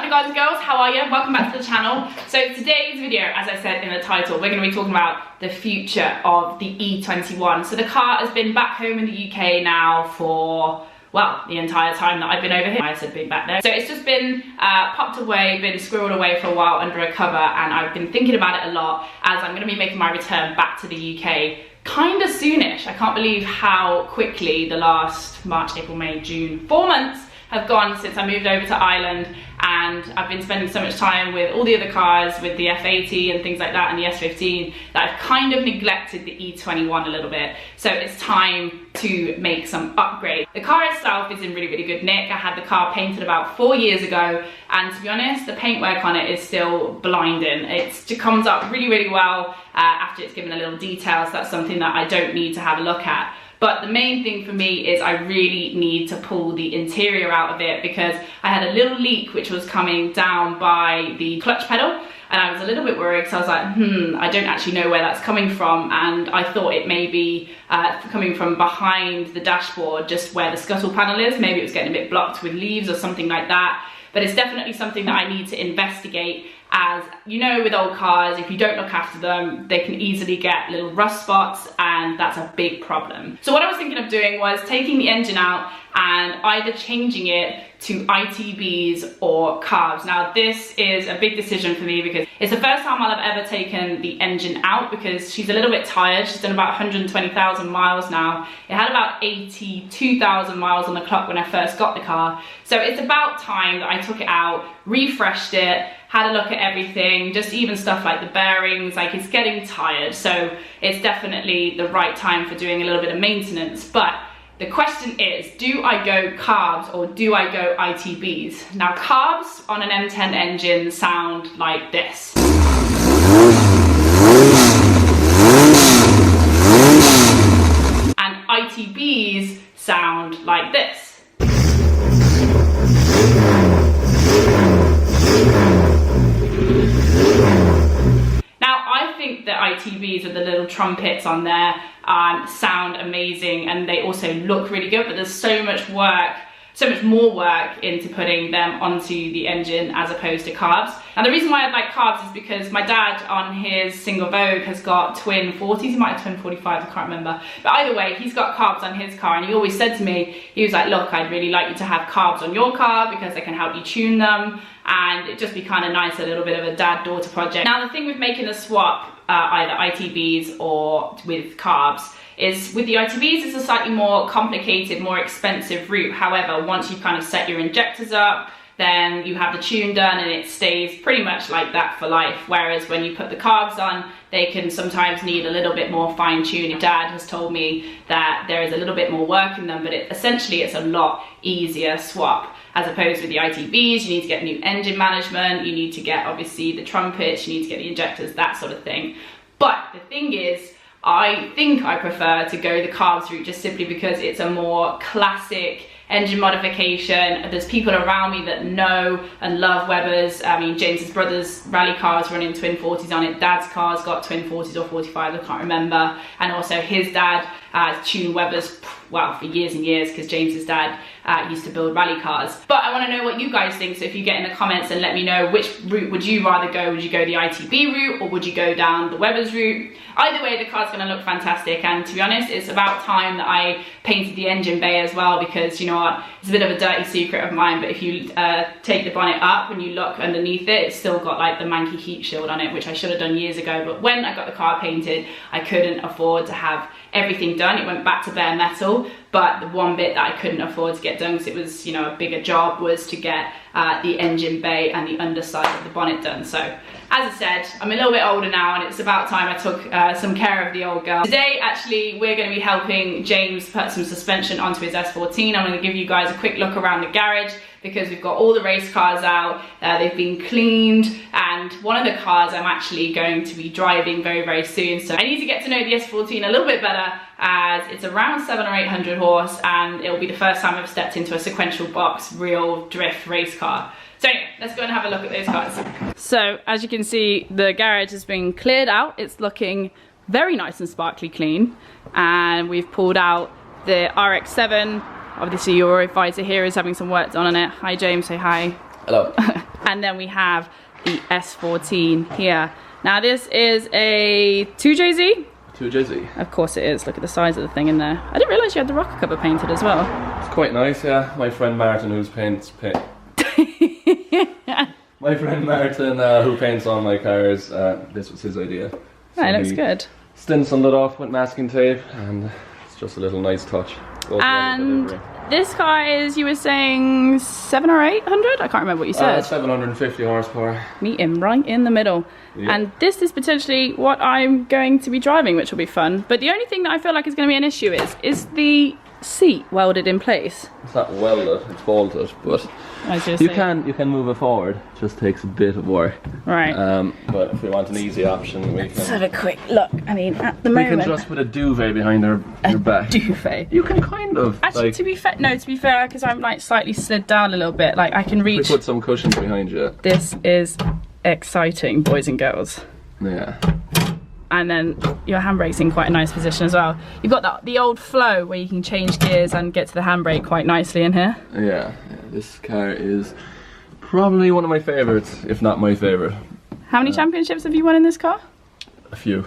lovely guys and girls, how are you? Welcome back to the channel. So today's video, as I said in the title, we're going to be talking about the future of the E21. So the car has been back home in the UK now for, well, the entire time that I've been over here. I said been back there. So it's just been popped away, been squirreled away for a while under a cover, and I've been thinking about it a lot as I'm going to be making my return back to the UK kind of soonish. I can't believe how quickly the last March, April, May, June, 4 months have gone since I moved over to Ireland, and I've been spending so much time with all the other cars, with the F80 and things like that, and the S15, that I've kind of neglected the E21 a little bit. So it's time to make some upgrades. The car itself is in really, really good nick. I had the car painted about 4 years ago, and to be honest, the paintwork on it is still blinding. It comes up really, really well after it's given a little detail, so that's something that I don't need to have a look at. But the main thing for me is I really need to pull the interior out of it, because I had a little leak which was coming down by the clutch pedal, and I was a little bit worried because I was like, I don't actually know where that's coming from, and I thought it may be coming from behind the dashboard, just where the scuttle panel is. Maybe it was getting a bit blocked with leaves or something like that. But it's definitely something that I need to investigate, as you know, with old cars, if you don't look after them, they can easily get little rust spots, and that's a big problem. So what I was thinking of doing was taking the engine out and either changing it to ITBs or carbs. Now this is a big decision for me because it's the first time I'll have ever taken the engine out, because she's a little bit tired. She's done about 120,000 miles now. It had about 82,000 miles on the clock when I first got the car. So it's about time that I took it out, refreshed it, had a look at everything, just even stuff like the bearings. Like, it's getting tired, so it's definitely the right time for doing a little bit of maintenance. But the question is, do I go carbs or do I go ITBs? Now, carbs on an M10 engine sound like this. And ITBs sound like this. The ITBs with the little trumpets on there sound amazing, and they also look really good, but there's so much more work into putting them onto the engine as opposed to carbs. And the reason why I like carbs is because my dad on his single Vogue has got twin 40s, he might have twin 45s, I can't remember. But either way, he's got carbs on his car, and he always said to me, he was like, look, I'd really like you to have carbs on your car because they can help you tune them, and it'd just be kind of nice, a little bit of a dad-daughter project. Now the thing with making the swap, either ITBs or with carbs, is with the ITBs it's a slightly more complicated, more expensive route. However, once you kind of set your injectors up, then you have the tune done and it stays pretty much like that for life. Whereas when you put the carbs on, they can sometimes need a little bit more fine tuning. Dad has told me that there is a little bit more work in them, but essentially it's a lot easier swap. As opposed with the ITBs, you need to get new engine management, you need to get obviously the trumpets, you need to get the injectors, that sort of thing. But the thing is, I think I prefer to go the carbs route just simply because it's a more classic engine modification. There's people around me that know and love Webers. I mean, James's brother's rally car is running twin 40s on it. Dad's car's got twin 40s or 45s, I can't remember. And also his dad tuned Webers, well, for years and years, because James's dad used to build rally cars. But I want to know what you guys think, so if you get in the comments and let me know, which route would you rather go? Would you go the ITB route or would you go down the Webers route? Either way, the car's going to look fantastic, and to be honest, it's about time that I painted the engine bay as well, because you know what, it's a bit of a dirty secret of mine, but if you take the bonnet up and you look underneath it, it's still got like the manky heat shield on it, which I should have done years ago. But when I got the car painted, I couldn't afford to have everything done. It went back to bare metal, but the one bit that I couldn't afford to get done, because it was, you know, a bigger job, was to get the engine bay and the underside of the bonnet done. So as I said, I'm a little bit older now, and it's about time I took some care of the old girl. Today, actually, we're going to be helping James put some suspension onto his S14. I'm going to give you guys a quick look around the garage, because we've got all the race cars out, they've been cleaned, and one of the cars I'm actually going to be driving very, very soon. So I need to get to know the S14 a little bit better, as it's around 700 or 800 horse, and it'll be the first time I've stepped into a sequential box real drift race car. So anyway, let's go and have a look at those cars. So as you can see, the garage has been cleared out. It's looking very nice and sparkly clean, and we've pulled out the RX-7. Obviously your advisor here is having some work done on it. Hi James, say hi. Hello. And then we have the S14 here. Now this is a 2JZ. 2JZ. Of course it is. Look at the size of the thing in there. I didn't realise you had the rocker cover painted as well. It's quite nice, yeah. My friend Martin, who paints all my cars, this was his idea. So it looks good. Stenciled it off with masking tape, and it's just a little nice touch. And this car is, you were saying 700 or 800? I can't remember what you said. 750 horsepower. Meet him right in the middle. Yeah. And this is potentially what I'm going to be driving, which will be fun. But the only thing that I feel like is going to be an issue is the seat welded in place. It's not welded, it's bolted, but you can move it forward. It just takes a bit of work. Right. But if we want an easy option, Let's have a quick look. I mean, at the moment, we can just put a duvet behind your back. Duvet. You can kind of. Actually, to be fair, because I'm like slightly slid down a little bit, like I can reach. We put some cushions behind you. This is exciting, boys and girls. Yeah. And then your handbrake's in quite a nice position as well. You've got the old flow where you can change gears and get to the handbrake quite nicely in here. Yeah, this car is probably one of my favourites, if not my favourite. How many championships have you won in this car? A few.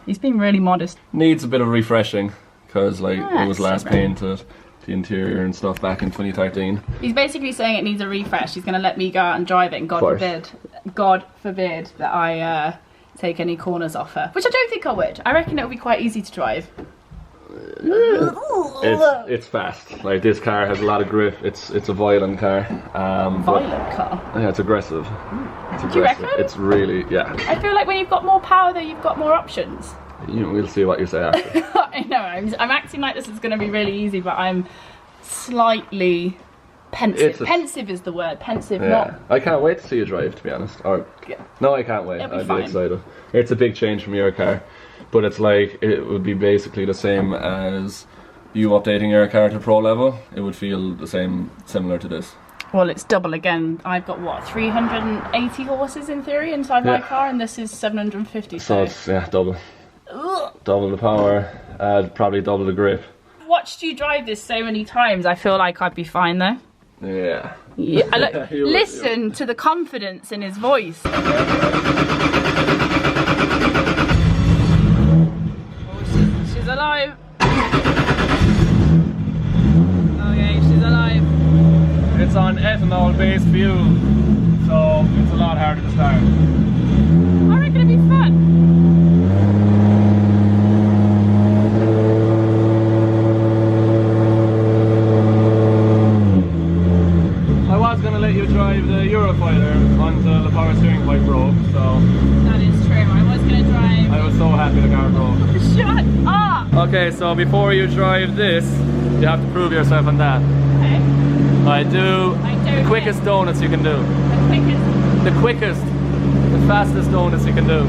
He's been really modest. Needs a bit of refreshing, because like it was last painted, the interior and stuff back in 2013. He's basically saying it needs a refresh. He's going to let me go out and drive it, and God forbid that I take any corners off her, which I don't think I would. I reckon it would be quite easy to drive. It's fast. Like, this car has a lot of grip. It's a violent car. Violent car? Yeah, it's aggressive. It's aggressive. Do you reckon? It's really, yeah. I feel like when you've got more power though, you've got more options. You know, we'll see what you say after. I know, I'm acting like this is going to be really easy, but I'm slightly pensive. Pensive is the word. Pensive, not. I can't wait to see you drive, to be honest. No, I can't wait. I'll be excited. It's a big change from your car, but it's like it would be basically the same as you updating your car to pro level. It would feel the same, similar to this. Well, it's double again. I've got what, 380 horses in theory inside my car, and this is 750. So it's double. Ugh. Double the power, probably double the grip. I've watched you drive this so many times. I feel like I'd be fine though. Yeah. Listen to the confidence in his voice. Oh, she's alive. Okay, she's alive. It's on ethanol-based fuel, so it's a lot harder to start. I reckon it'd be fun. You drive the Eurofighter until the power steering quite broke, so... That is true, I was going to drive... I was so happy the car broke. Shut up! Okay, so before you drive this, you have to prove yourself on that. Okay. I do the quickest donuts you can do. The quickest? The fastest donuts you can do.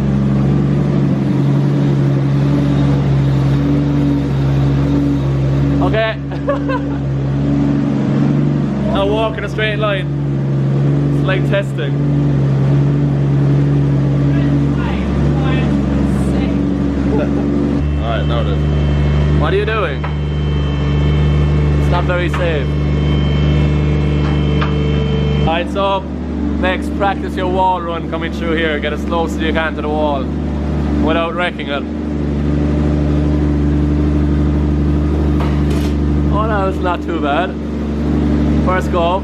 Okay. Now walk in a straight line. It's like testing. Alright, now then. What are you doing? It's not very safe. Alright, so next practice your wall run coming through here. Get as close as you can to the wall without wrecking it. Oh no, it's not too bad. First go.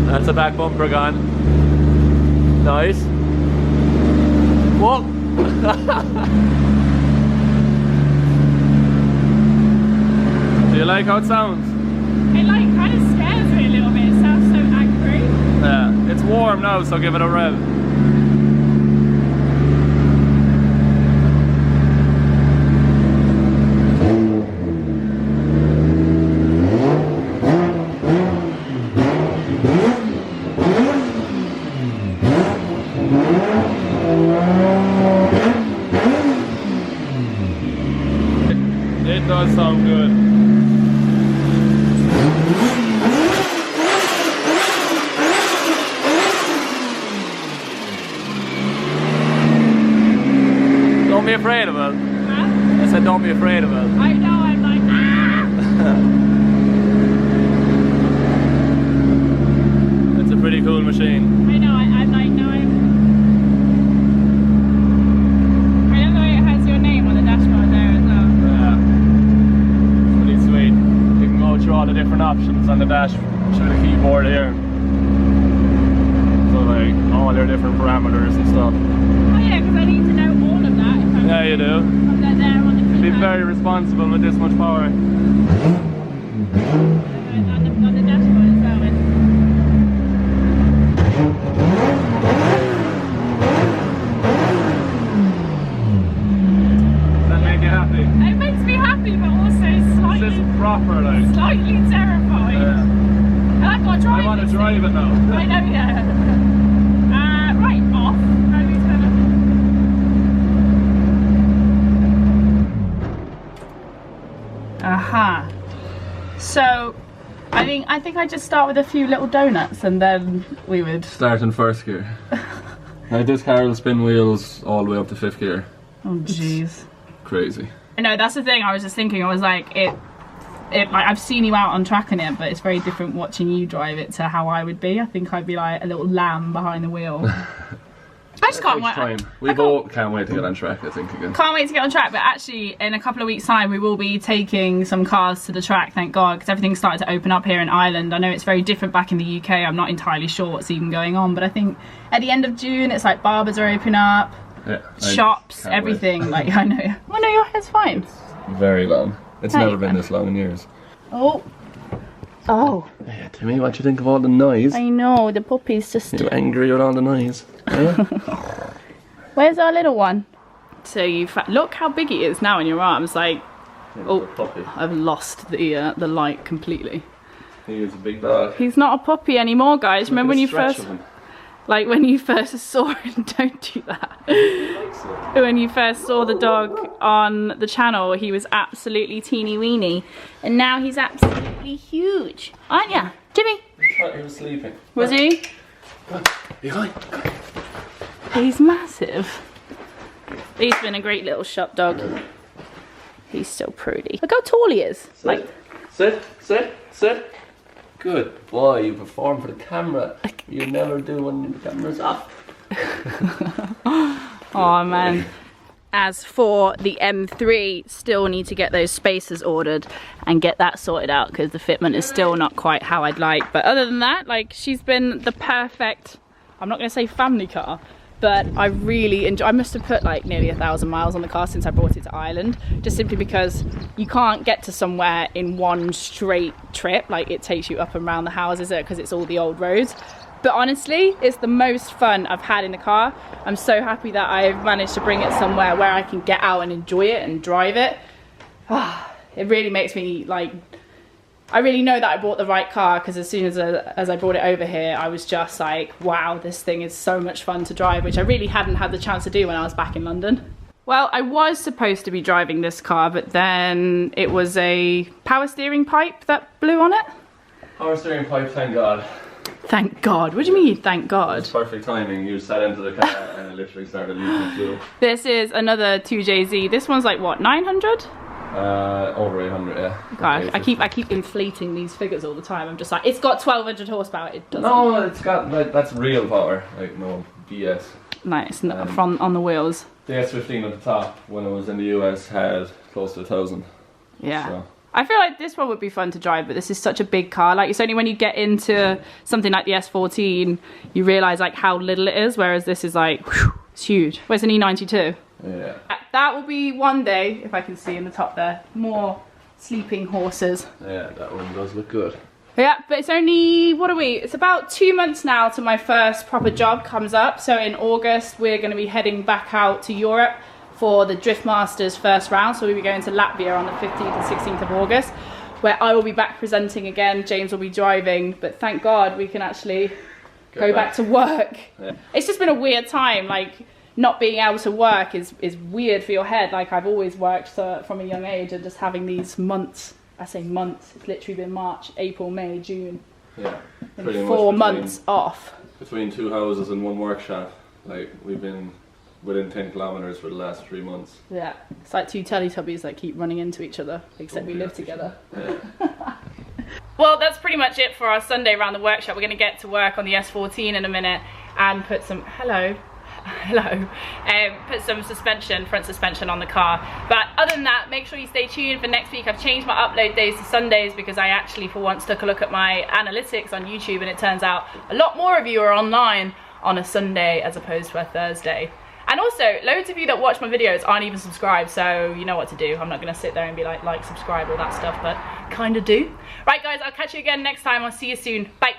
That's a back bumper gone. Nice. Whoa! Do you like how it sounds? It like kind of scares me a little bit. It sounds so angry. Yeah, it's warm now, so give it a rev. It does sound good. Don't be afraid of it. Huh? I said don't be afraid of it. I know, I'm like, It's a pretty cool machine. I know, I'm like, no, I love the way it has your name on the dashboard there as well. Yeah. It's pretty sweet. You can go through all the different options on the dash through the keyboard here. So like all your different parameters and stuff. Oh yeah, because I need to know all of that. If I'm Yeah, you do. from there on the keypad. Be very responsible with this much power. On the dashboard as well. Does that make you happy? It makes me happy, but also Is this proper like? slightly terrified. And I've got to drive I want to this drive thing. it now. I know, yeah. Right, off. How do we turn it? Aha. So, I think I just start with a few little donuts and then we would Start in first gear. Now this car will spin wheels all the way up to 5th gear. Oh jeez. Crazy. No, that's the thing. I was just thinking. I was like, like I've seen you out on track in it, but it's very different watching you drive it to how I would be. I think I'd be like a little lamb behind the wheel. I just can't wait. We both can't wait to get on track, I think, again. Can't wait to get on track, but actually in a couple of weeks' time we will be taking some cars to the track, thank God, because everything's started to open up here in Ireland. I know it's very different back in the UK. I'm not entirely sure what's even going on, but I think at the end of June it's like barbers are opening up, yeah, shops, everything. Wait. Like I know. Oh no, your hair's fine. It's very long. It's There never you been go. this long in years. Oh. Oh. Yeah, Timmy, what do you think of all the noise? I know, the puppy's just... You angry with all the noise? Yeah? Where's our little one? So look how big he is now in your arms. Like, oh, puppy. I've lost the light completely. He is a big dog. He's not a puppy anymore, guys. Remember when you first, when you first saw him? Don't do that. When you first saw the dog on the channel, he was absolutely teeny weeny, and now he's absolutely huge, aren't ya, Jimmy? He was sleeping. Was he? You fine? He's massive. He's been a great little shop dog. He's so pretty. Look how tall he is. Sit. Good boy, you perform for the camera. You never do when the camera's off. Oh man. As for the M3, still need to get those spacers ordered and get that sorted out because the fitment is still not quite how I'd like. But other than that, like, she's been the perfect, I'm not going to say family car, but I really enjoy. I must have put like nearly 1,000 miles on the car since I brought it to Ireland, just simply because you can't get to somewhere in one straight trip. Like, it takes you up and around the houses because it's all the old roads. But honestly, it's the most fun I've had in the car. I'm so happy that I've managed to bring it somewhere where I can get out and enjoy it and drive it. It really makes me like, I really know that I bought the right car, because as soon as I brought it over here, I was just like, wow, this thing is so much fun to drive, which I really hadn't had the chance to do when I was back in London. Well, I was supposed to be driving this car, but then it was a power steering pipe that blew on it. Power steering pipe, thank God. Thank God. What do you mean, thank God? It's perfect timing. You sat into the car and it literally started leaking fuel. This is another 2JZ. This one's like what, 900? Over 800, yeah. God, I keep inflating these figures all the time. I'm just like, it's got 1,200 horsepower. It doesn't. No, it's got, like, that's real power. Like, no BS. Nice, from on the wheels. The S15 at the top, when it was in the US, had close to 1,000. Yeah. So. I feel like this one would be fun to drive, but this is such a big car. Like, it's only when you get into something like the S14, you realise like how little it is, whereas this is like, whew, it's huge. Where's an E92? Yeah. That will be one day, if I can see in the top there, more sleeping horses. Yeah, that one does look good. Yeah, but it's only, what are we? It's about 2 months now till my first proper job comes up. So in August, we're going to be heading back out to Europe for the Drift Masters first round. So we'll be going to Latvia on the 15th and 16th of August, where I will be back presenting again. James will be driving, but thank God we can actually go back to work. Yeah. It's just been a weird time. Like, not being able to work is weird for your head. Like, I've always worked from a young age, and just having these months, I say months, it's literally been March, April, May, June. Yeah. Pretty 4 months off. Between two houses and one workshop, like, we've been within 10 kilometers for the last 3 months. Yeah, it's like two Teletubbies that keep running into each other, except we live together. Yeah. Well, that's pretty much it for our Sunday around the workshop. We're going to get to work on the S14 in a minute and put some, put some suspension, front suspension on the car. But other than that, make sure you stay tuned for next week. I've changed my upload days to Sundays because I actually for once took a look at my analytics on YouTube, and it turns out a lot more of you are online on a Sunday as opposed to a Thursday. And also, loads of you that watch my videos aren't even subscribed, so you know what to do. I'm not going to sit there and be like, subscribe, all that stuff, but kind of do. Right, guys, I'll catch you again next time. I'll see you soon. Bye.